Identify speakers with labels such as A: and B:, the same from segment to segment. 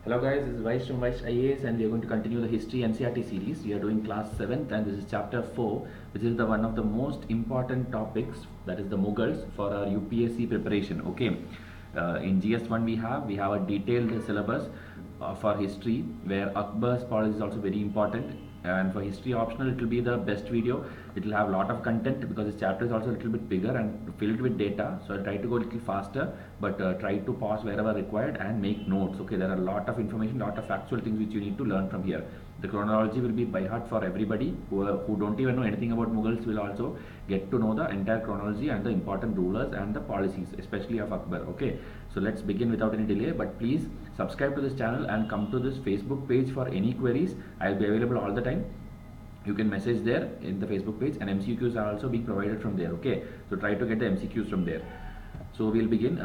A: Hello guys, this is Vysh from Vysh IAS and we are going to continue the history NCERT series. We are doing class 7th and this is chapter 4, which is the one of the most important topics, that is the Mughals, for our UPSC preparation. Okay, in GS1 we have a detailed syllabus for history where Akbar's policy is also very important, and for history optional it will be the best video. It will have a lot of content because this chapter is also a little bit bigger and filled with data, so I'll try to go a little faster, but try to pause wherever required and make notes. Okay, there are a lot of information, lot of factual things which you need to learn from here. The chronology will be by heart for everybody who don't even know anything about Mughals. Will also get to know the entire chronology and the important rulers and the policies, especially of Akbar. Okay, so let's begin without any delay, but please subscribe to this channel and come to this Facebook page for any queries. I'll be available all the time. You can message there in the Facebook page, and MCQs are also being provided from there. Okay, so try to get the MCQs from there. So we'll begin.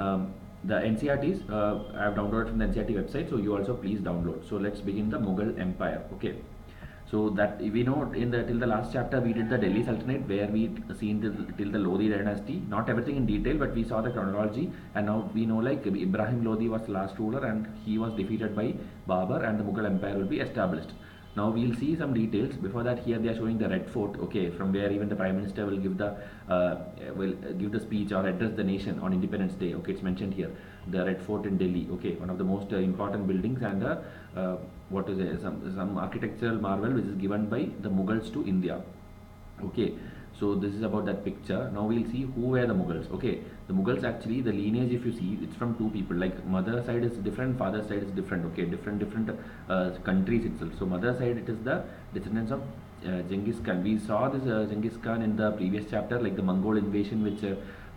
A: The NCERTs I have downloaded from the NCERT website, so you also please download. So let's begin the Mughal Empire. Okay, so that we know till the last chapter we did the Delhi Sultanate, where we seen till the Lodi dynasty. Not everything in detail, but we saw the chronology, and now we know like Ibrahim Lodi was the last ruler and he was defeated by Babur, and the Mughal Empire will be established. Now we'll see some details. Before that, here they are showing the Red Fort, okay, from where even the Prime Minister will give the speech or address the nation on Independence Day. Okay, it's mentioned here, the Red Fort in Delhi. Okay, one of the most important buildings, and what is it, some architectural marvel which is given by the Mughals to India. Okay, so this is about that picture. Now we'll see who were the Mughals. Okay, the Mughals, actually the lineage, if you see, it's from two people. Like mother side is different, father side is different. Okay, different countries itself. So mother side, it is the descendants of Genghis Khan. We saw this Genghis Khan in the previous chapter, like the Mongol invasion which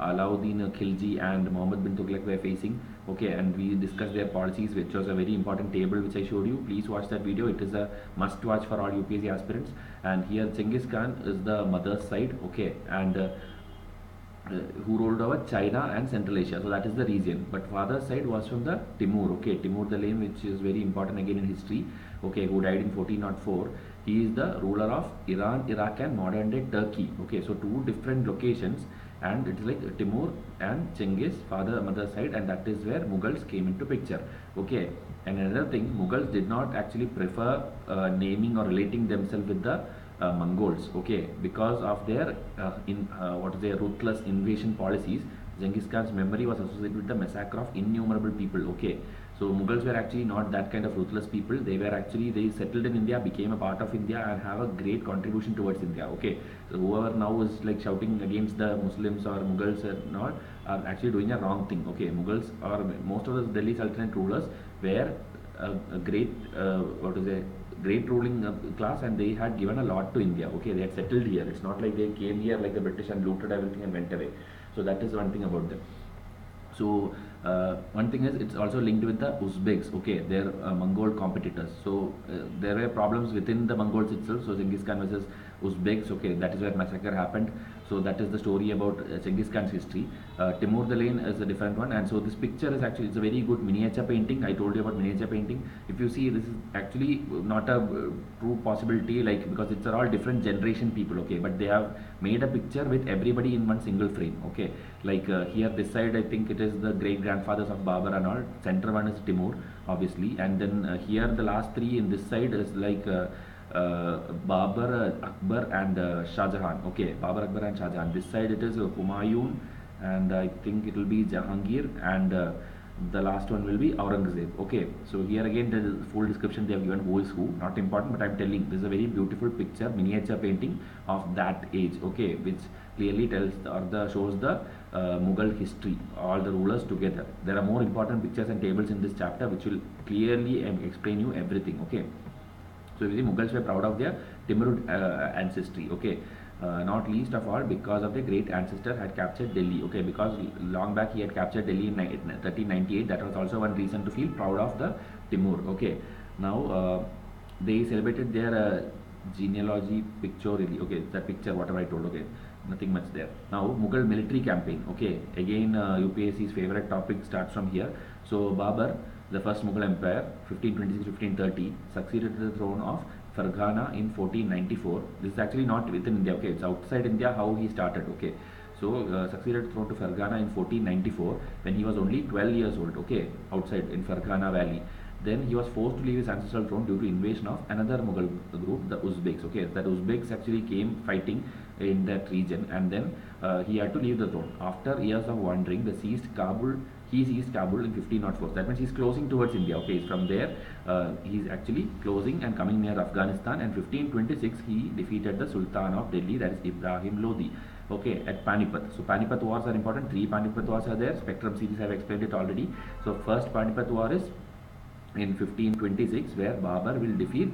A: Alauddin Khilji and Muhammad bin Tughlaq were facing. Okay, and we discussed their policies, which was a very important table which I showed you. Please watch that video. It is a must watch for all UPSC aspirants. And here Genghis Khan is the mother's side. Okay, and who ruled over China and Central Asia. So that is the region. But father's side was from the Timur. Okay, Timur the Lame, which is very important again in history. Okay, who died in 1404. He is the ruler of Iran, Iraq, and modern day Turkey. Okay, so two different locations, and it is like Timur and Genghis, father mother side, and that is where Mughals came into picture. Okay, and another thing, Mughals did not actually prefer naming or relating themselves with the Mongols. Okay, because of their ruthless invasion policies. Genghis Khan's memory was associated with the massacre of innumerable people. Okay, so Mughals were actually not that kind of ruthless people. They settled in India, became a part of India, and have a great contribution towards India. Okay, so whoever now is like shouting against the Muslims or Mughals are actually doing a wrong thing. Okay, Mughals, or most of the Delhi Sultanate rulers, were a great great ruling class, and they had given a lot to India. Okay, they had settled here. It's not like they came here like the British and looted everything and went away. So that is one thing about them. So one thing is, it's also linked with the Uzbeks. Okay, they're Mongol competitors. So there were problems within the Mongols itself. So Genghis Khan versus Uzbeks. Okay, that is where massacre happened. So that is the story about Genghis Khan's history. Timur the Lane is a different one, and so this picture is actually, it's a very good miniature painting. I told you about miniature painting. If you see, this is actually not a true possibility, like, because it's all different generation people. Okay, but they have made a picture with everybody in one single frame. Okay, like here this side I think it is the great grandfathers of Babur and all. Center one is Timur, obviously, and then here the last three in this side is like Babur, Akbar, and Shah Jahan. Okay, Babur, Akbar, and Shah Jahan. This side it is Humayun, and I think it will be Jahangir, and the last one will be Aurangzeb. Okay, so here again the full description they have given who is who. Not important, but I'm telling, this is a very beautiful picture, miniature painting of that age. Okay, which clearly tells shows the Mughal history, all the rulers together. There are more important pictures and tables in this chapter which will clearly explain you everything. Okay, so you see, Mughals were proud of their Timurid ancestry. Okay, not least of all because of the great ancestor had captured Delhi. Okay, because long back he had captured Delhi in 1398. That was also one reason to feel proud of the Timur. Okay, now they celebrated their genealogy pictorially. Okay, that picture whatever I told. Okay, nothing much there. Now Mughal military campaign. Okay, again UPSC's favorite topic starts from here. So Babur, the first Mughal Empire, 1526-1530, succeeded to the throne of Farghana in 1494. This is actually not within India. Okay, it's outside India how he started. Okay, so succeeded to the throne to Farghana in 1494 when he was only 12 years old. Okay, outside in Farghana Valley. Then he was forced to leave his ancestral throne due to invasion of another Mughal group, the Uzbeks. Okay, that Uzbeks actually came fighting in that region, and then he had to leave the throne. After years of wandering, he seized Kabul in 1504. That means he's closing towards India. Okay, from there he's actually closing and coming near Afghanistan. And 1526 he defeated the Sultan of Delhi, that is Ibrahim Lodi. Okay, at Panipat. So Panipat wars are important. 3 Panipat wars are there. Spectrum series I have explained it already. So first Panipat war is in 1526, where Babur will defeat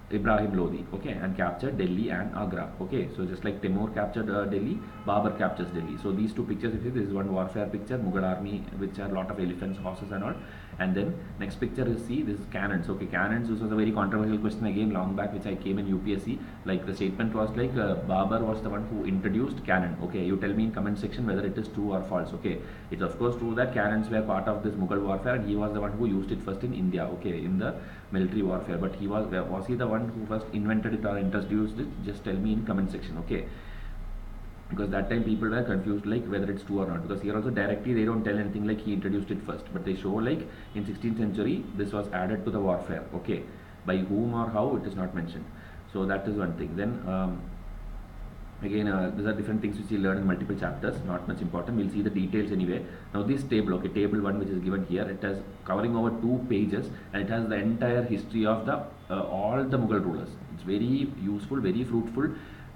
A: Ibrahim Lodi, okay, and capture Delhi and Agra. Okay, so just like Timur captured Delhi, Babur captures Delhi. So these two pictures, if you see, this is one warfare picture, Mughal army, which are a lot of elephants, horses and all. And then next picture you see, this is cannons. Okay, cannons, this was a very controversial question again long back, which I came in UPSC. Like the statement was like Babur was the one who introduced cannon. Okay, you tell me in comment section whether it is true or false. Okay, it's of course true that cannons were part of this Mughal warfare, and he was the one who used it first in India. Okay, in the military warfare. But he was he the one who first invented it or introduced it? Just tell me in comment section. Okay, because that time people were confused like whether it's true or not, because here also directly they don't tell anything like he introduced it first, but they show like in 16th century this was added to the warfare. Okay, by whom or how it is not mentioned. So that is one thing. Then again these are different things which we learn in multiple chapters, not much important. We'll see the details anyway. Now this table, okay, table 1 which is given here, it has covering over 2 pages, and it has the entire history of the all the Mughal rulers. It's very useful, very fruitful.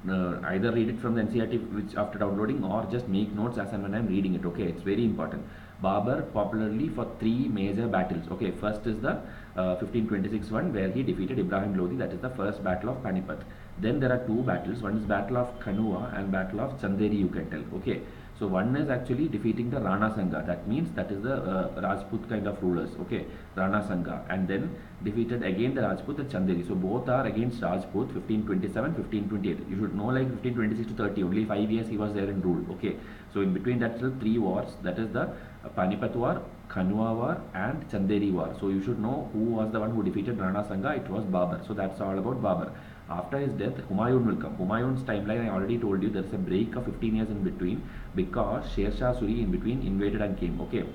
A: Either read it from the NCERT which after downloading, or just make notes as and when I'm reading it. Okay, it's very important. Babur popularly for 3 major battles. Okay, first is the 1526 one, where he defeated Ibrahim Lodi, that is the first battle of Panipat. Then there are 2 battles, one is battle of Kanua and battle of Chanderi, you can tell. Okay, so one is actually defeating the Rana Sangha, that means that is the Rajput kind of rulers. Okay, Rana Sangha, and then defeated again the Rajput at Chanderi. So both are against Rajput, 1527, 1528. You should know like 1526 to 30, only 5 years he was there in rule. Okay, so in between that still 3 wars, that is the Panipat war, Kanua war and Chanderi war. So you should know who was the one who defeated Rana Sangha. It was Babur. So that's all about Babur. After his death, Humayun will come. Humayun's timeline I already told you, there is a break of 15 years in between, because Sher Shah Suri in between invaded and came. Okay,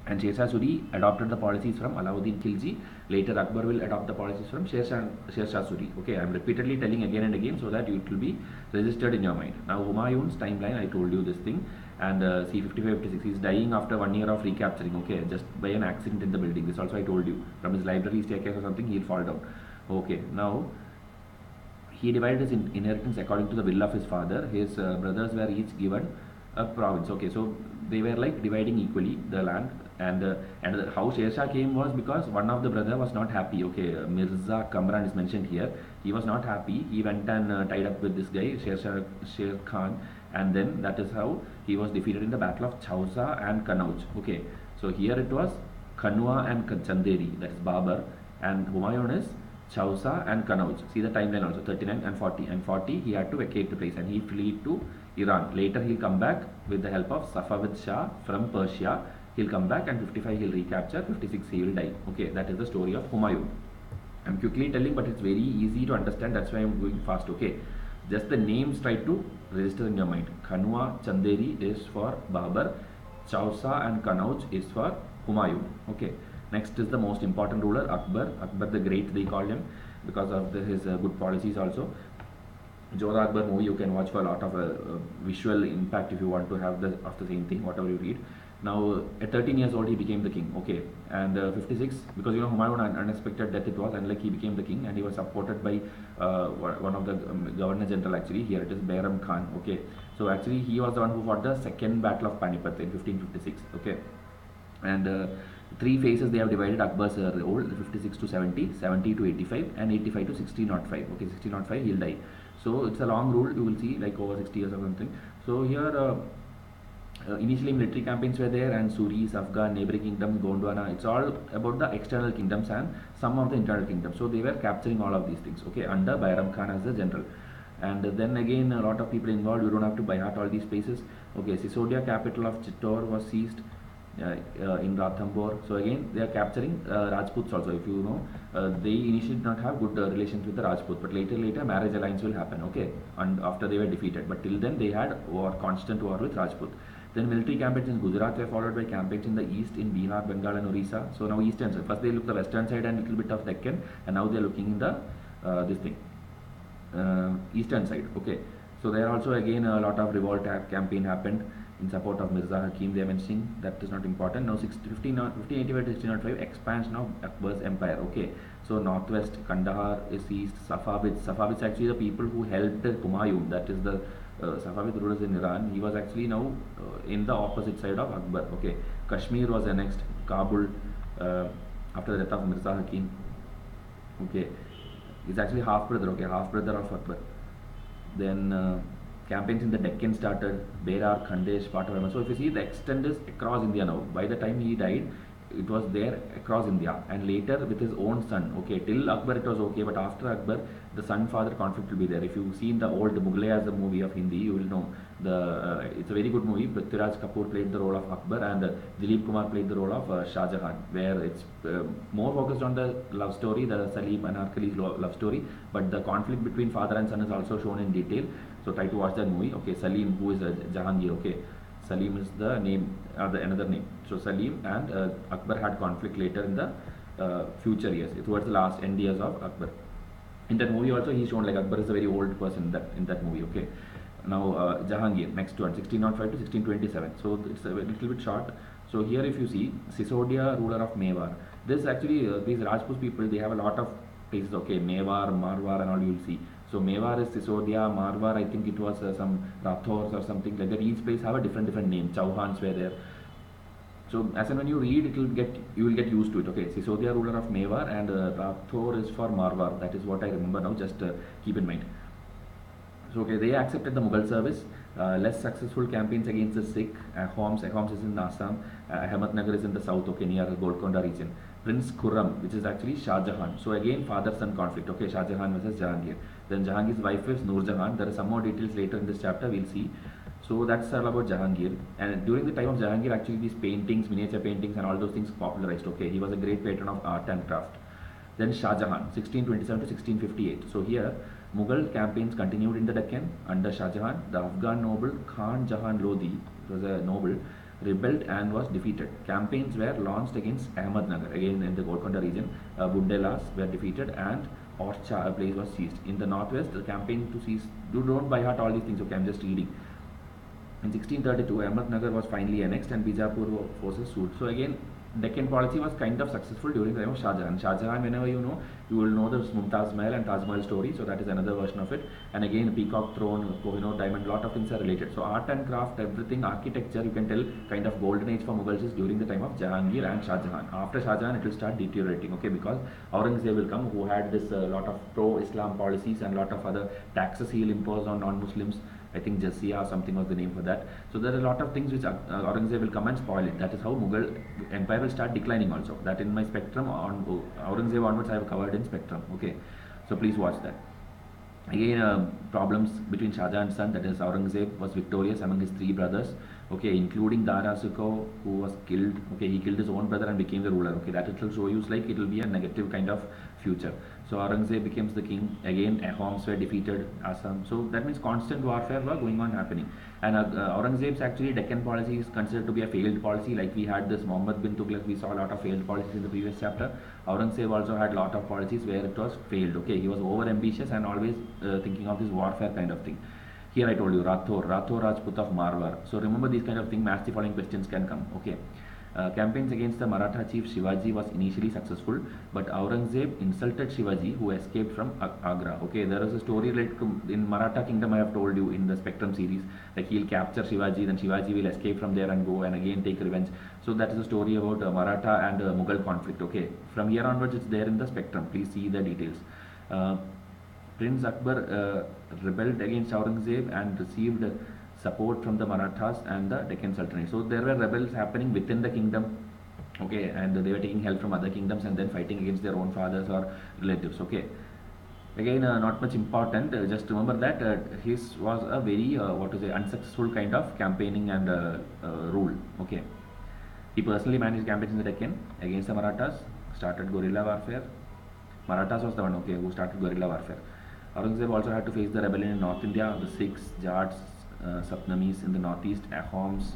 A: and Sher Shah Suri adopted the policies from Alauddin Khilji. Later Akbar will adopt the policies from Sher Shah Suri. Okay, I am repeatedly telling again and again so that it will be registered in your mind. Now Humayun's timeline, I told you this thing. And see 55-56, he is dying after 1 year of recapturing. Okay, just by an accident in the building. This also I told you. From his library staircase or something, he will fall down. Okay, now he divided his inheritance according to the will of his father. His brothers were each given a province. Okay, so they were like dividing equally the land. And how Sher Shah came was because one of the brother was not happy. Okay, Mirza Kamran is mentioned here. He was not happy. He went and tied up with this guy Sher Khan, and then that is how he was defeated in the battle of Chausa and Kanauj. Okay, so here it was Kanua and Chanderi, that is Babur, and Humayun is Chausa and Kanauj. See the timeline also, 39 and 40. And 40 he had to vacate the place and he fled to Iran. Later he'll come back with the help of Safavid Shah from Persia. He'll come back, and 55 he'll recapture, 56 he will die. Okay, that is the story of Humayun. I'm quickly telling, but it's very easy to understand, that's why I'm going fast. Okay, just the names try to register in your mind. Kanua, Chanderi is for Babur, Chausa and Kanauj is for Humayun. Okay, next is the most important ruler, Akbar. Akbar the Great they call him because of his good policies also. Jodha Akbar movie you can watch for a lot of visual impact if you want to have the same thing, whatever you read. Now at 13 years old he became the king. Okay, and 56, because you know Humayun, an unexpected death it was, and like he became the king, and he was supported by one of the governor general, actually here it is Bayram Khan. Okay, so actually he was the one who fought the second battle of Panipat in 1556. Okay, and 3 phases they have divided Akbar's rule, 56 to 70, 70 to 85 and 85 to 1605. Okay, 1605 he'll die. So it's a long rule, you will see, like over 60 years or something. So here initially military campaigns were there, and Suris, Afghan, neighboring kingdoms, Gondwana, it's all about the external kingdoms and some of the internal kingdoms. So they were capturing all of these things, okay, under Bayram Khan as the general. And then again a lot of people involved, you don't have to by heart all these places. Okay, Sisodia capital of Chittor was seized in Ranthambore. So again they are capturing Rajputs also. If you know, they initially did not have good relations with the Rajput, but later marriage alliance will happen. Okay, and after they were defeated, but till then they had constant war with Rajput. Then military campaigns in Gujarat were followed by campaigns in the east in Bihar, Bengal and Orissa. So now eastern side. First they looked the western side and little bit of Deccan, and now they are looking in the eastern side. Okay. So there also again a lot of revolt campaign happened in support of Mirza Hakim. They are mentioning that is not important. Now 1585 to 1605 expansion of Akbar's empire. Okay. So northwest Kandahar is east. Safavids actually the people who helped Humayun. That is the Safavid rulers in Iran. He was actually now in the opposite side of Akbar. Okay. Kashmir was annexed. Kabul after the death of Mirza Hakim. Okay. He's actually half brother. Okay, half brother of Akbar. Then campaigns in the Deccan started, Berar, Khandesh, part of Burma. So if you see, the extent is across India now. By the time he died, it was there across India, and later with his own son. Okay, till Akbar it was okay, but after Akbar, the son-father conflict will be there. If you see in the old Mughals as a movie of Hindi, you will know it's a very good movie. Prithviraj Kapoor played the role of Akbar, and Dilip Kumar played the role of Shah Jahan, where it's more focused on the love story, the Salim and Anarkali's love story, but the conflict between father and son is also shown in detail. So try to watch that movie. Okay, Salim, who is Jahangir. Okay, Salim is the name, the another name. So Salim and Akbar had conflict later in the future years, towards the last end years of Akbar. In that movie also he shown like Akbar is a very old person in that movie. Okay. Now Jahangir, next one, 1605 to 1627. So it's a little bit short. So here if you see, Sisodia, ruler of Mewar. This actually, these Rajput people, they have a lot of places. Okay, Mewar, Marwar and all you will see. So Mewar is Sisodia, Marwar I think it was some Rathors or something like that. Each place have a different name. Chauhans were there. So as and when you read, you will get used to it. Okay, Sisodia, ruler of Mewar, and Rathor is for Marwar. That is what I remember now. Just keep in mind. So okay, they accepted the Mughal service. Less successful campaigns against the Sikh. Ahoms is in Assam. Ahmednagar is in the south. Okay, near Golconda region. Prince Khurram, which is actually Shah Jahan. So again, father-son conflict. Okay, Shah Jahan versus Jahangir. Then Jahangir's wife is Noor Jahan. There are some more details later in this chapter. We'll see. So that's all about Jahangir. And during the time of Jahangir, actually these paintings, miniature paintings, and all those things popularized. Okay, he was a great patron of art and craft. Then Shah Jahan, 1627 to 1658. So here, Mughal campaigns continued in the Deccan under Shah Jahan. The Afghan noble Khan Jahan Lodi, was a noble, rebelled and was defeated. Campaigns were launched against Ahmednagar, again in the Golconda region. Bundelas were defeated and Orcha place was seized. In the northwest, the campaign to seize, don't by heart all these things, okay, I'm just reading. In 1632, Ahmednagar was finally annexed and Bijapur forces sued. So again, Deccan policy was kind of successful during the time of Shah Jahan. Shah Jahan, whenever you know, you will know the Mumtaz Mahal and Taj Mahal story. So that is another version of it. And again, Peacock Throne, Kohinoor Diamond, lot of things are related. So art and craft, everything, architecture, you can tell kind of golden age for Mughals is during the time of Jahangir and Shah Jahan. After Shah Jahan, it will start deteriorating. Okay, because Aurangzeb will come, who had this lot of pro-Islam policies and lot of other taxes he will impose on non-Muslims. I think Jizya or something was the name for that. So there are a lot of things which Aurangzeb will come and spoil it. That is how Mughal empire will start declining also. That in my spectrum on Aurangzeb onwards I have covered in spectrum. Okay, so please watch that. Again, problems between Shah Jahan's son, that is Aurangzeb, was victorious among his three brothers. Okay, including Dara Shikoh, who was killed. Okay, he killed his own brother and became the ruler. Okay, that it will show you like it will be a negative kind of future. So Aurangzeb becomes the king. Again, Ahoms were defeated, Assam. So that means constant warfare was going on happening. And Aurangzeb's actually Deccan policy is considered to be a failed policy. Like we had this Muhammad bin Tughlaq, we saw a lot of failed policies in the previous chapter. Aurangzeb also had a lot of policies where it was failed. Okay, he was over ambitious and always thinking of this warfare kind of thing. Here I told you Rathor Rajput of Marwar. So remember these kind of things, match the following questions can come. Okay. Campaigns against the Maratha chief Shivaji was initially successful, but Aurangzeb insulted Shivaji, who escaped from Agra. Okay, there is a story like in Maratha kingdom I have told you in the Spectrum series, like he'll capture Shivaji, then Shivaji will escape from there and go and again take revenge. So that is a story about Maratha and Mughal conflict. Okay, from here onwards it's there in the Spectrum. Please see the details. Prince Akbar rebelled against Aurangzeb and received support from the Marathas and the Deccan Sultanate. So there were rebels happening within the kingdom, okay, and they were taking help from other kingdoms and then fighting against their own fathers or relatives. Okay, again not much important. Just remember that his was a very unsuccessful kind of campaigning and rule. Okay, he personally managed campaigns in the Deccan against the Marathas, started guerrilla warfare. Marathas was the one, okay, who started guerrilla warfare. Aurangzeb also had to face the rebellion in North India, the Sikhs, Jats, Satnamis in the northeast, Ahoms,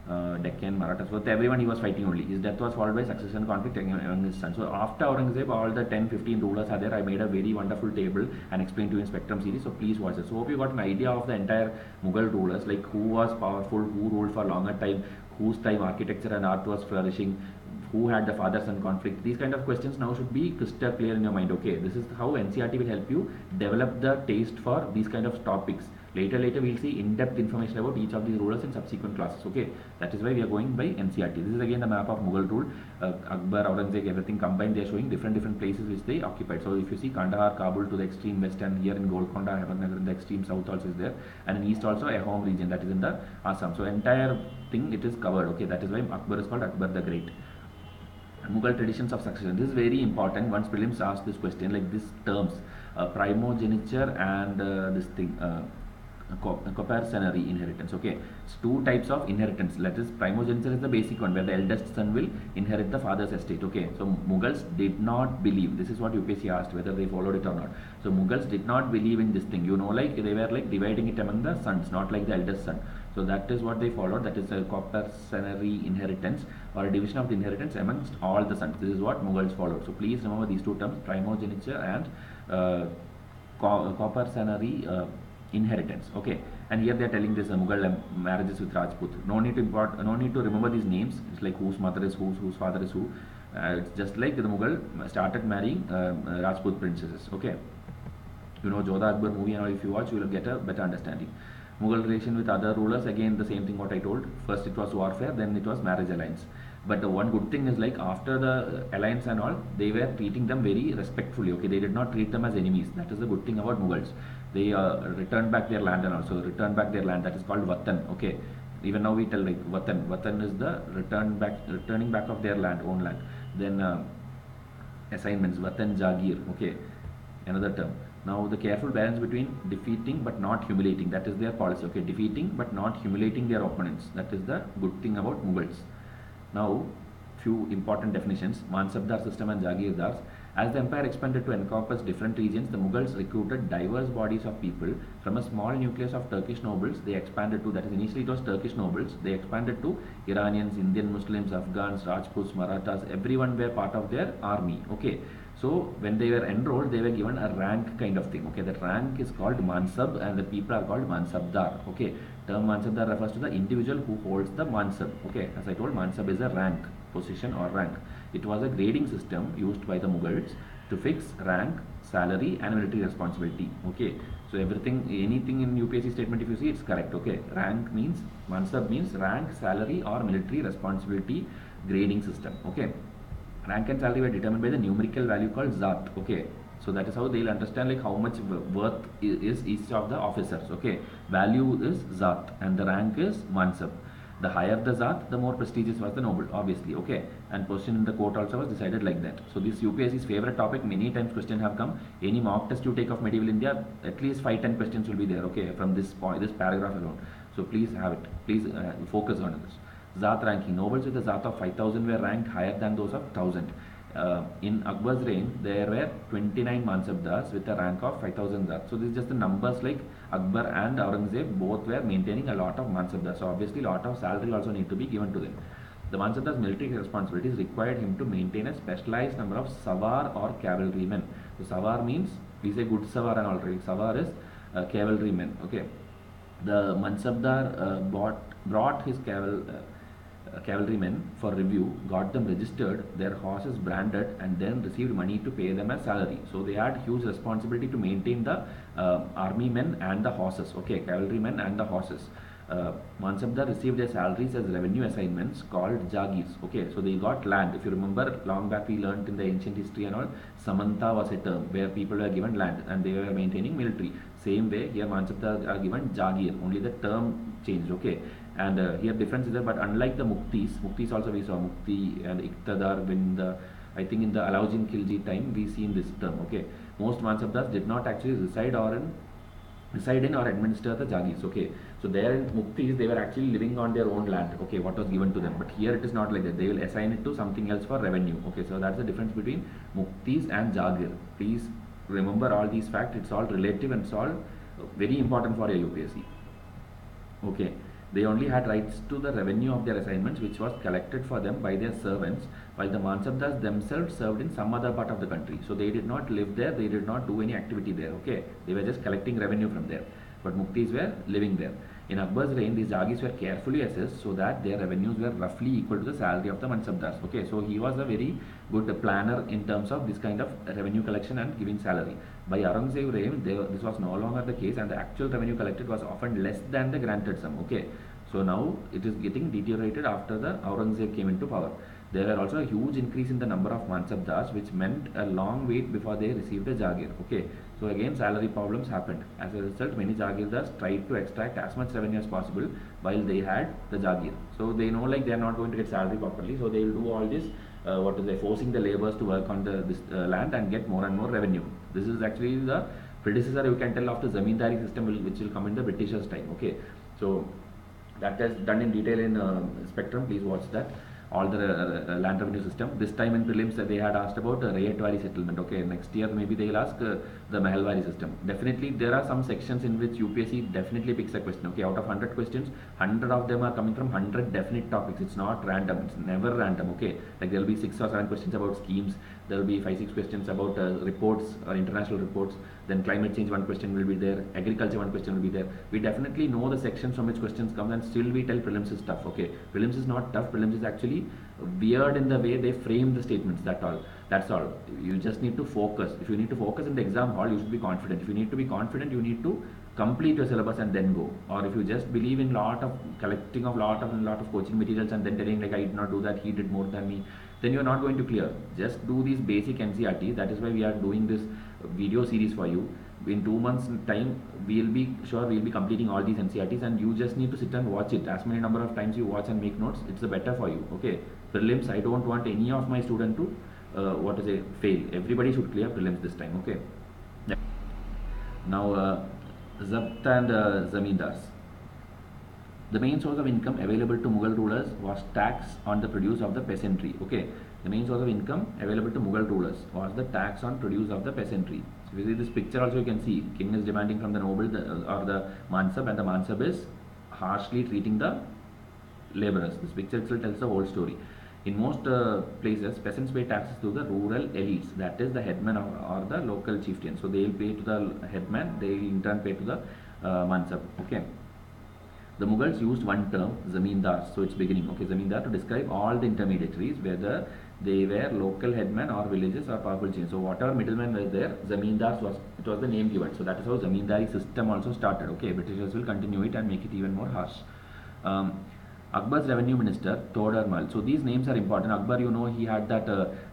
A: Deccan, Marathas, with everyone he was fighting only. His death was followed by succession conflict among his sons. So after Aurangzeb, all the 10-15 rulers are there. I made a very wonderful table and explained to you in Spectrum series. So please watch it. So hope you got an idea of the entire Mughal rulers, like who was powerful, who ruled for longer time, whose time architecture and art was flourishing, who had the father-son conflict. These kind of questions now should be crystal clear in your mind. Okay, this is how NCERT will help you develop the taste for these kind of topics. Later we'll see in-depth information about each of these rulers in subsequent classes. Okay, that is why we are going by NCERT. This is again the map of Mughal rule. Akbar, Aurangzeb, everything combined. They are showing different places which they occupied. So if you see Kandahar, Kabul to the extreme west, and here in Golconda, Ahmednagar in the extreme south also is there, and in east also a home region that is in the Assam. So entire thing it is covered. Okay, that is why Akbar is called Akbar the Great. Mughal traditions of succession. This is very important. Once prelims ask this question, like these terms, primogeniture and this thing, coparcenary inheritance. Okay, it's two types of inheritance. That is, primogeniture is the basic one where the eldest son will inherit the father's estate. Okay, so Mughals did not believe. This is what UPSC asked, whether they followed it or not. So Mughals did not believe in this thing. You know, like they were like dividing it among the sons, not like the eldest son. So that is what they followed. That is a coparcenary inheritance, or a division of the inheritance amongst all the sons. This is what Mughals followed. So please remember these two terms: primogeniture and coparcenary inheritance. Okay, and here they are telling this Mughal marriages with Rajput. No need to remember these names. It's like whose mother is whose father is who. It's just like the Mughal started marrying Rajput princesses. Okay, you know Jodha Akbar movie, and if you watch, you will get a better understanding. Mughal relation with other rulers, again the same thing what I told. First it was warfare, then it was marriage alliance. But one good thing is, like after the alliance and all, they were treating them very respectfully. Okay, they did not treat them as enemies. That is the good thing about Mughals. They returned back their land and also returned back their land. That is called Vatan. Okay, even now we tell like Vatan. Vatan is the returning back of their land, own land. Then assignments, Vatan Jagir. Okay, another term. Now the careful balance between defeating but not humiliating. That is their policy. Okay, defeating but not humiliating their opponents. That is the good thing about Mughals. Now, few important definitions: Mansabdar system and Jagirdars. As the empire expanded to encompass different regions, the Mughals recruited diverse bodies of people from a small nucleus of Turkish nobles. They expanded to, that is, initially it was Turkish nobles. They expanded to Iranians, Indian Muslims, Afghans, Rajputs, Marathas. Everyone were part of their army. Okay. So when they were enrolled, they were given a rank kind of thing. Okay, that rank is called Mansab, and the people are called Mansabdar. Okay, term Mansabdar refers to the individual who holds the Mansab. Okay, as I told, Mansab is a rank, position or rank. It was a grading system used by the Mughals to fix rank, salary, and military responsibility. Okay, so anything in UPSC statement, if you see, it's correct. Okay, rank means, Mansab means rank, salary, or military responsibility grading system. Okay. Rank and salary were determined by the numerical value called Zat. Okay, so that is how they'll understand like how much worth is each of the officers. Okay, value is Zat and the rank is Mansab. The higher the Zat, the more prestigious was the noble, obviously. Okay, and position in the court also was decided like that. So this UPSC's favorite topic. Many times questions have come. Any mock test you take of medieval India, at least 5-10 questions will be there. Okay, from this point, this paragraph alone. So please have it. Please focus on this. Zat ranking. Nobles with a Zat of 5,000 were ranked higher than those of 1,000. In Akbar's reign, there were 29 Mansabdars with a rank of 5,000 Zat. So this is just the numbers, like Akbar and Aurangzeb both were maintaining a lot of Mansabdars. So obviously a lot of salary also need to be given to them. The Mansabdar's military responsibilities required him to maintain a specialized number of Savar or cavalrymen. So Savar means, we say good Savar and all, right? Savar is cavalrymen. Okay. The Mansabdar brought his cavalrymen for review, got them registered, their horses branded, and then received money to pay them as salary. So they had huge responsibility to maintain the army men and the horses. Okay, cavalrymen and the horses. Mansabdar received their salaries as revenue assignments called Jagirs. Okay, so they got land. If you remember, long back we learnt in the ancient history and all, Samanta was a term where people were given land and they were maintaining military. Same way here Mansabdar are given Jagir, only the term changed. Okay, and here difference is there, but unlike the Muktis also we saw Mukti and Iqtadar I think in the Alauddin Khilji time we seen this term. Okay, most Mansabdars did not actually reside in or administer the Jagirs. Okay, so there in Muktis they were actually living on their own land. Okay, what was given to them, but here it is not like that. They will assign it to something else for revenue. Okay, so that's the difference between Muktis and Jagir. Please remember all these facts. It's all relative and it's all very important for your UPSC. Okay, They only had rights to the revenue of their assignments, which was collected for them by their servants, while the Mansabdars themselves served in some other part of the country. So they did not live there, they did not do any activity there, okay? They were just collecting revenue from there. But Muktis were living there. In Akbar's reign, these Jagis were carefully assessed so that their revenues were roughly equal to the salary of the Mansabdars. Okay, so he was a very good planner in terms of this kind of revenue collection and giving salary. By Aurangzeb's reign, this was no longer the case, and the actual revenue collected was often less than the granted sum. Okay, so now it is getting deteriorated after the Aurangzeb came into power. There were also a huge increase in the number of Mansabdars, which meant a long wait before they received a Jagir. Okay, so again salary problems happened. As a result, many Jagirdars tried to extract as much revenue as possible while they had the Jagir. So they know like they are not going to get salary properly, so they will do all this, forcing the laborers to work on this land and get more and more revenue. This is actually the predecessor, you can tell, of the Zamindari system which will come in the Britishers' time. Okay, so that is done in detail in Spectrum. Please watch that. All the land revenue system. This time in prelims they had asked about Rayatwari settlement. Okay, next year maybe they will ask the Mahalwari system. Definitely there are some sections in which UPSC definitely picks a question. Okay, out of 100 questions, 100 of them are coming from 100 definite topics. It's not random. It's never random. Okay, like there will be 6 or 7 questions about schemes. There will be 5-6 questions about reports or international reports. Then climate change, 1 question will be there. Agriculture, 1 question will be there. We definitely know the sections from which questions come, and still we tell prelims is tough. Okay, prelims is not tough. Prelims is actually weird in the way they frame the statements. That's all. You just need to focus. If you need to focus in the exam hall, you should be confident. If you need to be confident, you need to complete your syllabus and then go. Or if you just believe in lot of collecting of lot of coaching materials and then telling like I did not do that, he did more than me, then you are not going to clear. Just do these basic NCERT. That is why we are doing this video series for you. In 2 months time we'll be completing all these NCERTs, and you just need to sit and watch it. As many number of times you watch and make notes, it's the better for you. Okay, prelims, I don't want any of my student to fail. Everybody should clear prelims this time. Okay, now Zabt and Zamindars. The main source of income available to Mughal rulers was tax on the produce of the peasantry. Okay, the main source of income available to Mughal rulers was the tax on produce of the peasantry. So if you see this picture also, you can see king is demanding from the noble or the mansab, and the mansab is harshly treating the laborers. This picture itself tells the whole story. In most places, peasants pay taxes to the rural elites, that is the headman or the local chieftain. So they will pay to the headman, they will in turn pay to the mansab. Okay. The Mughals used one term, zamindar, so it's beginning. Okay, zamindar, to describe all the intermediaries, whether they were local headmen or villages or powerful chiefs. So whatever middlemen were there, zamindars was the name given. So that is how zamindari system also started. Okay, Britishers will continue it and make it even more harsh. Akbar's revenue minister, Todarmal. So these names are important. Akbar, you know, he had that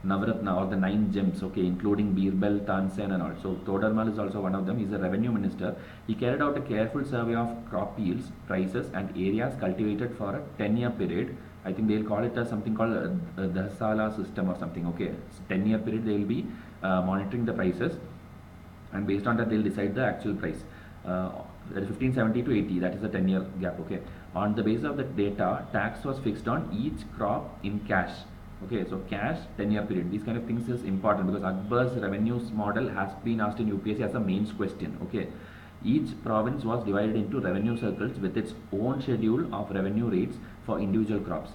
A: Navratna or the 9 gems, okay, including Birbal, Tansen and all. So Todarmal is also one of them. He's a revenue minister. He carried out a careful survey of crop yields, prices and areas cultivated for a 10-year period. I think they'll call it as something called the Dhasala system or something, okay. So 10-year period they will be monitoring the prices, and based on that they'll decide the actual price. That is 1570 to 80, that is the 10-year gap. Okay, on the basis of the data, tax was fixed on each crop in cash. Okay, so cash, 10-year period, these kind of things is important because Akbar's revenues model has been asked in UPSC as a mains question. Okay, each province was divided into revenue circles with its own schedule of revenue rates for individual crops.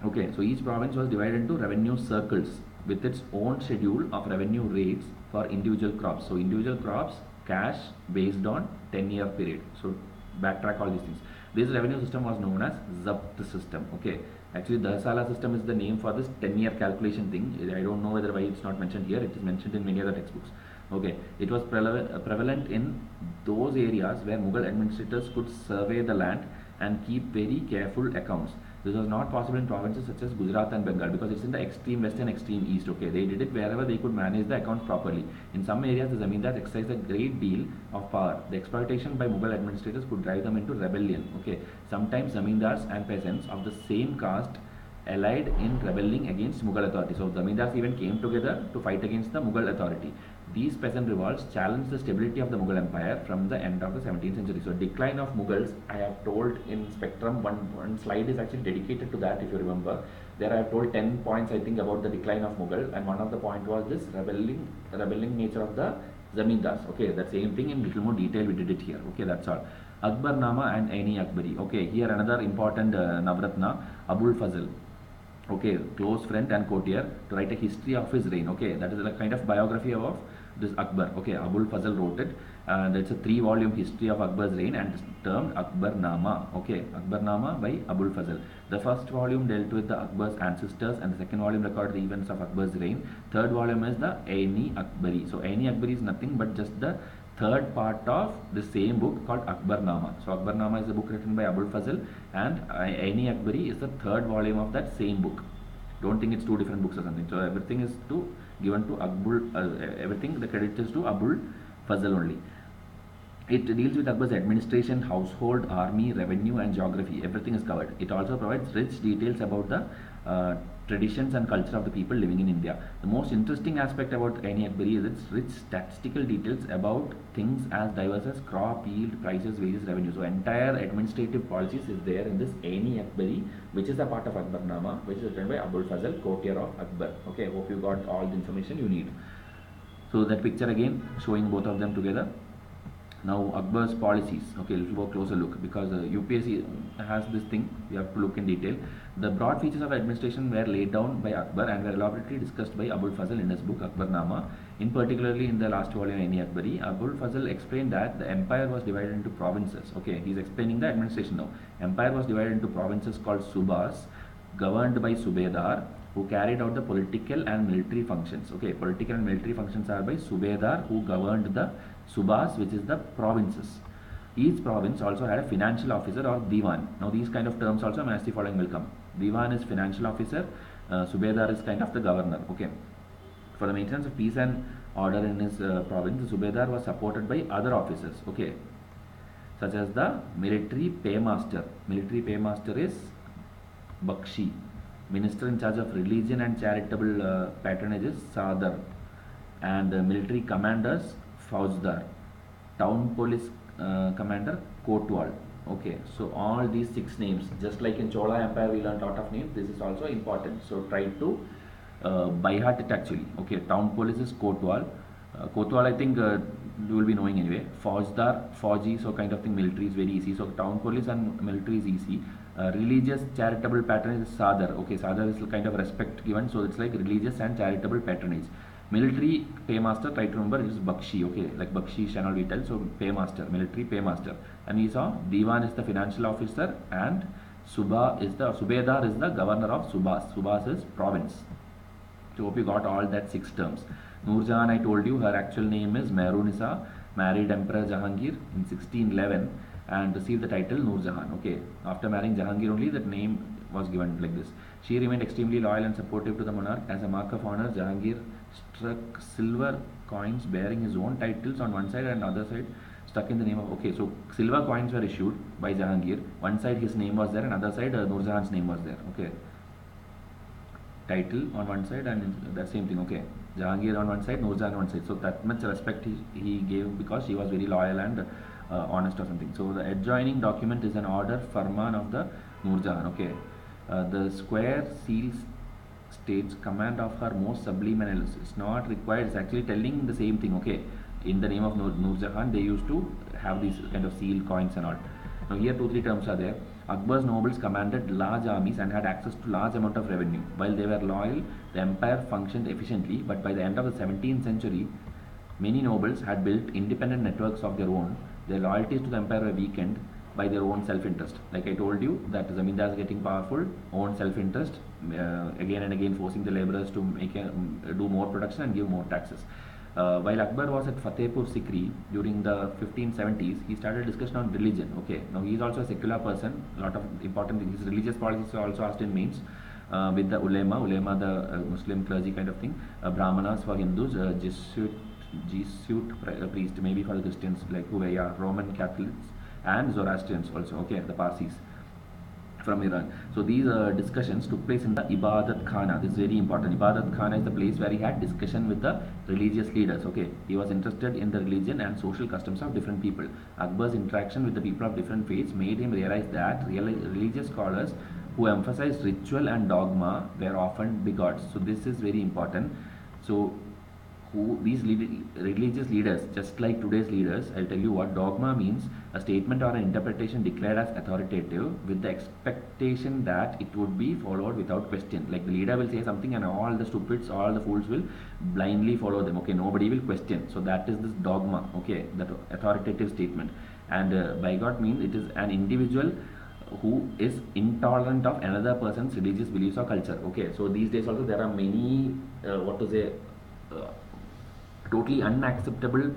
A: Okay, so each province was divided into revenue circles with its own schedule of revenue rates for individual crops. So individual crops, cash based on 10-year period. So backtrack all these things. This revenue system was known as Zabt system. Okay, actually the Dhasala system is the name for this 10-year calculation thing. I don't know whether why it's not mentioned here. It is mentioned in many other textbooks. Okay, it was prevalent in those areas where Mughal administrators could survey the land and keep very careful accounts. This was not possible in provinces such as Gujarat and Bengal because it's in the extreme west and extreme east. Okay, they did it wherever they could manage the accounts properly. In some areas, the zamindars exercised a great deal of power. The exploitation by Mughal administrators could drive them into rebellion. Okay, sometimes zamindars and peasants of the same caste allied in rebelling against Mughal authority. So zamindars even came together to fight against the Mughal authority. These peasant revolts challenged the stability of the Mughal Empire from the end of the 17th century. So decline of Mughals, I have told in Spectrum, one slide is actually dedicated to that if you remember. There I have told 10 points I think about the decline of Mughal, and one of the point was this rebelling nature of the Zamindars. Okay, that same thing in little more detail we did it here. Okay, that's all. Akbarnama and Aini Akbari. Okay, here another important Navratna, Abul Fazl. Okay, close friend and courtier, to write a history of his reign. Okay, that is a kind of biography of this Akbar. Okay, Abul Fazl wrote it, and it's a 3-volume history of Akbar's reign and it's termed Akbarnama. Okay, Akbarnama by Abul Fazl. The first volume dealt with the Akbar's ancestors, and the second volume recorded the events of Akbar's reign. Third volume is the Aini Akbari. So Aini Akbari is nothing but just the third part of the same book called Akbarnama. So Akbarnama is a book written by Abul Fazl, and Aini Akbari is the third volume of that same book. Don't think it's two different books or something. So everything is given to everything the credit is to Abul Fazl only. It deals with Akbar's administration, household, army, revenue and geography. Everything is covered. It also provides rich details about the traditions and culture of the people living in India. The most interesting aspect about Aini Akbari is its rich statistical details about things as diverse as crop, yield, prices, wages, revenue. So entire administrative policies is there in this Aini Akbari, which is a part of Akbarnama, which is written by Abul Fazl, courtier of Akbar. Okay, hope you got all the information you need. So that picture again showing both of them together. Now Akbar's policies. Okay, let's go closer look, because UPSC has this thing, you have to look in detail. The broad features of administration were laid down by Akbar and were elaborately discussed by Abul Fazl in his book Akbarnama. In particularly in the last volume Aini Akbari, Abul Fazl explained that the empire was divided into provinces. Okay, he is explaining the administration now. Empire was divided into provinces called Subas, governed by Subedar, who carried out the political and military functions. Okay, political and military functions are by Subedar, who governed the Subas, which is the provinces. Each province also had a financial officer or Diwan. Now these kind of terms also as the following will come. Diwan is financial officer, Subedar is kind of the governor. Okay. For the maintenance of peace and order in his province, the Subedar was supported by other officers. Okay, such as the military paymaster. Military paymaster is Bakshi. Minister in charge of religion and charitable patronage is Sadar. And military commanders, Faujdar. Town police commander, Kotwal. Okay, so all these 6 names, just like in Chola Empire we learned a lot of names, this is also important. So try to by heart it actually. Okay, town police is Kotwal. Kotwal I think you will be knowing anyway. Faujdar, Fauji, so kind of thing, military is very easy. So town police and military is easy. Religious charitable patronage is Sadar. Okay, Sadar is kind of respect given, so it's like religious and charitable patronage. Military paymaster, try to remember, it is Bakshi. Okay, like Bakshi shall not be tell. So paymaster, military paymaster. And we saw Diwan is the financial officer, and Subedar is the governor of Subas. Subas is province. So hope you got all that 6 terms. Noor Jahan, I told you, her actual name is Mehrunisa, married Emperor Jahangir in 1611 and received the title Noor Jahan. Okay, after marrying Jahangir only that name was given like this. She remained extremely loyal and supportive to the monarch. As a mark of honor, Jahangir struck silver coins bearing his own titles on one side and other side stuck in the name of. Okay, so silver coins were issued by Jahangir. One side his name was there and other side Noor Jahan's name was there. Okay, title on one side and that same thing. Okay, Jahangir on one side, Noor Jahan on one side. So that much respect he gave because she was very loyal and honest or something. So the adjoining document is an order Farman of the Noor Jahan. Okay, the square seal states command of her most sublime analysis. It's not required. It's actually telling the same thing. Okay, in the name of Noor Jahan they used to have these kind of seal coins and all. Now here 2-3 terms are there. Akbar's nobles commanded large armies and had access to large amount of revenue. While they were loyal, the empire functioned efficiently, but by the end of the 17th century, many nobles had built independent networks of their own. Their loyalties to the empire were weakened by their own self-interest. Like I told you, that zamindars getting powerful, own self-interest, again and again forcing the laborers to do more production and give more taxes. While Akbar was at Fatehpur Sikri during the 1570s, he started discussion on religion. Okay, now he is also a secular person. A lot of important things. His religious policies are also asked in mains with the ulema the Muslim clergy kind of thing, Brahmanas for Hindus, Jesuit priest maybe for the Christians like who were Roman Catholics and Zoroastrians also. Okay, the Parsis from Iran. So these discussions took place in the Ibadat Khana. This is very important. Ibadat Khana is the place where he had discussion with the religious leaders. Okay, he was interested in the religion and social customs of different people. Akbar's interaction with the people of different faiths made him realize that religious scholars who emphasized ritual and dogma were often bigots. So this is very important. So who these religious leaders, just like today's leaders, I'll tell you what dogma means: a statement or an interpretation declared as authoritative with the expectation that it would be followed without question. Like the leader will say something and all the stupids, all the fools will blindly follow them. Okay, nobody will question. So that is this dogma. Okay, that authoritative statement. And bigot means it is an individual who is intolerant of another person's religious beliefs or culture. Okay, so these days also there are many what to say totally unacceptable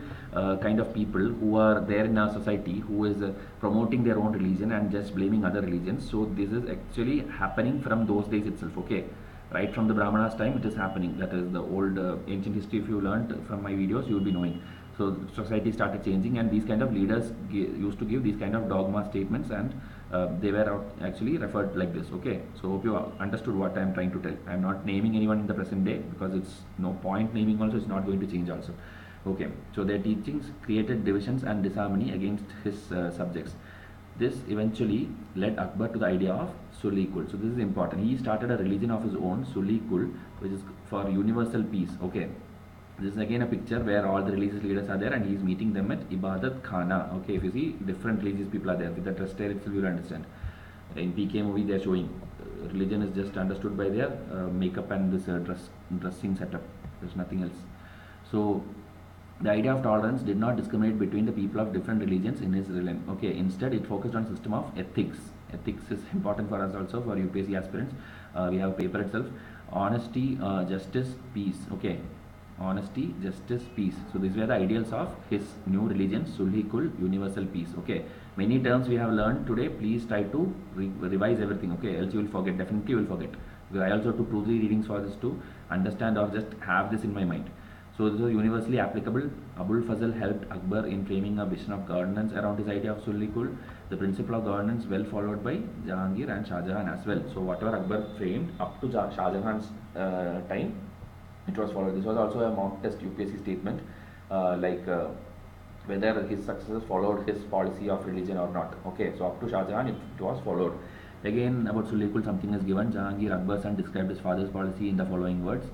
A: kind of people who are there in our society, who is promoting their own religion and just blaming other religions. So this is actually happening from those days itself. Okay, right from the Brahmanas time it is happening. That is the old ancient history. If you learned from my videos, you will be knowing. So society started changing, and these kind of leaders used to give these kind of dogma statements, and they were actually referred like this. Okay, so hope you understood what I am trying to tell. I am not naming anyone in the present day because it's no point naming. Also, it's not going to change also. Okay, so their teachings created divisions and disharmony against his subjects. This eventually led Akbar to the idea of Sulhi-Kul. So this is important. He started a religion of his own, Sulhi-Kul, which is for universal peace. Okay. This is again a picture where all the religious leaders are there and he is meeting them at Ibadat Khana. Okay, if you see, different religious people are there. With the dress style itself, you will understand. In PK movie, they are showing religion is just understood by their makeup and this dressing setup. There's nothing else. So the idea of tolerance did not discriminate between the people of different religions in his realm. Okay, instead it focused on system of ethics. Ethics is important for us also, for UPSC aspirants. We have a paper itself. Honesty, justice, peace. Okay. Honesty, justice, peace. So these were the ideals of his new religion, Sulhi-Kul, universal peace. Okay, many terms we have learned today. Please try to revise everything. Okay, else you will forget. Definitely you will forget. Because I also took 2-3 readings for this to understand or just have this in my mind. So this was universally applicable. Abul Fazl helped Akbar in framing a vision of governance around his idea of Sulhi-Kul. The principle of governance well followed by Jahangir and Shah Jahan as well. So whatever Akbar framed up to Shah Jahan's time, it was followed. This was also a mock test UPSC statement, whether his successors followed his policy of religion or not. Okay, so up to Shah Jahan, it was followed. Again, about Sulhi-Kul, something is given. Jahangir, Akbar's son, described his father's policy in the following words.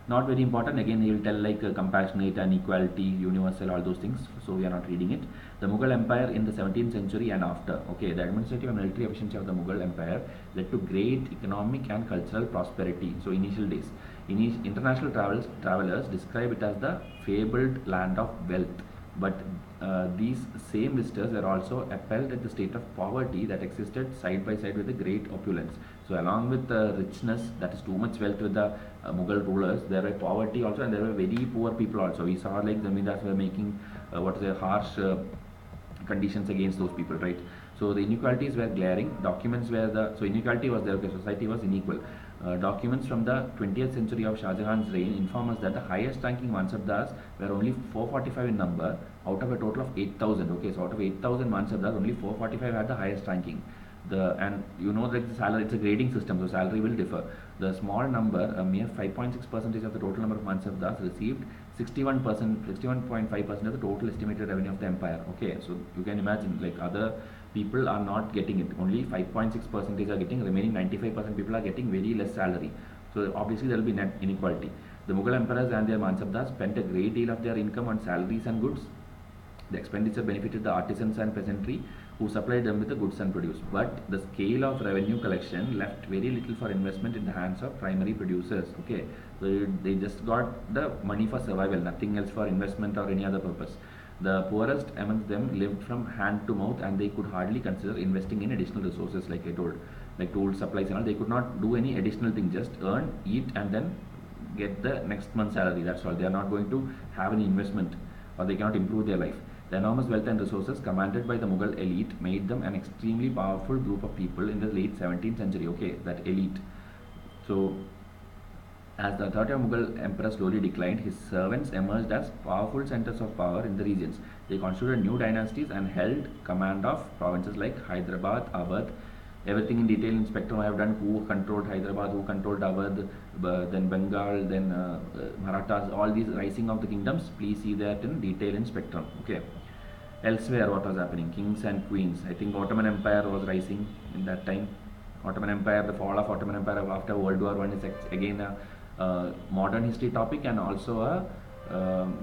A: Not very important. Again, he will tell like compassionate and equality, universal, all those things. So we are not reading it. The Mughal Empire in the 17th century and after. Okay, the administrative and military efficiency of the Mughal Empire led to great economic and cultural prosperity. So initial days. International travelers describe it as the fabled land of wealth, but these same visitors were also appalled at the state of poverty that existed side by side with the great opulence. So along with the richness, that is too much wealth with the Mughal rulers, there were poverty also, and there were very poor people also. We saw like zamindars were making harsh conditions against those people, right? So the inequalities were glaring. Documents were so inequality was there. Okay, society was unequal. Documents from the 20th century of Shah Jahan's reign inform us that the highest ranking Mansabdars were only 445 in number out of a total of 8,000. Okay, so out of 8,000 Mansabdars, only 445 had the highest ranking. And you know that the salary, it's a grading system, so salary will differ. The small number, a mere 5.6% of the total number of Mansabdars, received 61.5% of the total estimated revenue of the empire. Okay, so you can imagine like other people are not getting it. Only 5.6% are getting. Remaining 95% people are getting very less salary. So obviously there will be net inequality. The Mughal emperors and their Mansabdars spent a great deal of their income on salaries and goods. The expenditure benefited the artisans and peasantry who supplied them with the goods and produce. But the scale of revenue collection left very little for investment in the hands of primary producers. Okay, so they just got the money for survival, nothing else for investment or any other purpose. The poorest amongst them lived from hand to mouth, and they could hardly consider investing in additional resources, like I told, like tools, supplies and all. They could not do any additional thing, just earn, eat and then get the next month's salary. That's all. They are not going to have any investment, or they cannot improve their life. The enormous wealth and resources commanded by the Mughal elite made them an extremely powerful group of people in the late 17th century. Okay, that elite. So as the authority of Mughal emperor slowly declined, his servants emerged as powerful centers of power in the regions. They constituted new dynasties and held command of provinces like Hyderabad, Awadh. Everything in detail in spectrum I have done. Who controlled Hyderabad, who controlled Awadh, then Bengal, then Marathas, all these rising of the kingdoms. Please see that in detail in spectrum. Okay. Elsewhere, what was happening? Kings and queens. I think Ottoman Empire was rising in that time. Ottoman Empire, the fall of Ottoman Empire after World War I is again a modern history topic and also a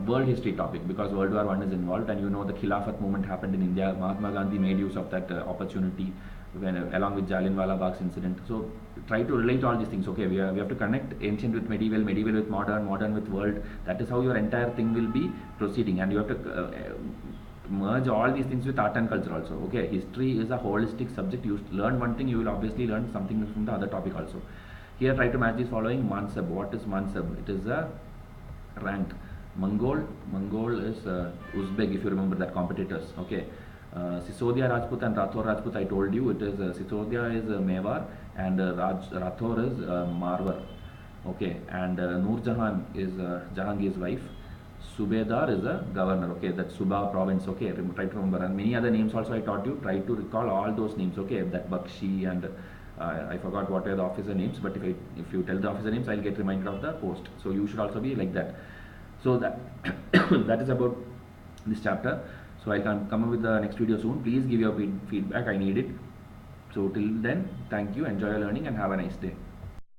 A: world history topic, because World War I is involved, and you know the Khilafat movement happened in India. Mahatma Gandhi made use of that opportunity when, along with Jallianwala Bagh's incident. So try to relate all these things. Okay, we have to connect ancient with medieval, medieval with modern, modern with world. That is how your entire thing will be proceeding, and you have to merge all these things with art and culture also. Okay, history is a holistic subject. You learn one thing, you will obviously learn something from the other topic also. Here try to match this following. Mansab. What is Mansab? It is a rank. Mongol is Uzbek, if you remember that, competitors. Okay. Sisodia Rajput and Rathor Rajput, I told you, it is Sisodia is Mewar and Rathor is Marwar. Okay, and Noor Jahan is Jahangir's wife. Subedar is a governor. Okay, that's Suba province. Okay, try to remember, and many other names also I taught you. Try to recall all those names. Okay, that Bakshi and I forgot what are the officer names, but if you tell the officer names, I'll get reminded of the post. So you should also be like that. So that that is about this chapter. So I can come up with the next video soon. Please give your feedback. I need it. So till then, thank you. Enjoy your learning and have a nice day.